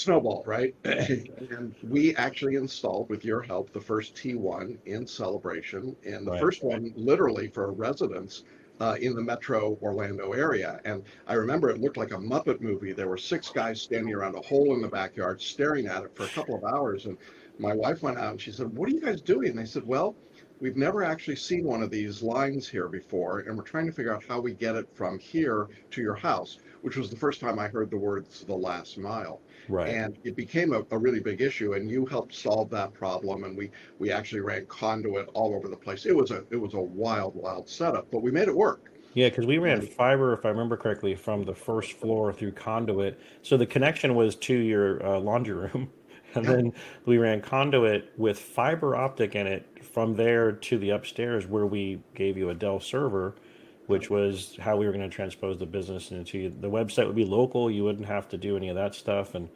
snowballed, right? And we actually installed, with your help, the first T1 in Celebration, and the Right. first one literally for residents in the metro Orlando area. And I remember it looked like a Muppet movie. There were six guys standing around a hole in the backyard staring at it for a couple of hours. And my wife went out and she said, "What are you guys doing?" And they said, "Well, we've never actually seen one of these lines here before, and we're trying to figure out how we get it from here to your house," which was the first time I heard the words "the last mile." Right. And it became a really big issue, and you helped solve that problem. And we actually ran conduit all over the place. It was a wild setup, but we made it work. Yeah, because we ran And fiber, if I remember correctly, from the first floor through conduit. So the connection was to your laundry room. And yeah, then we ran conduit with fiber optic in it from there to the upstairs where we gave you a Dell server, yeah, which was how we were going to transpose the business into you. The website would be local. You wouldn't have to do any of that stuff. And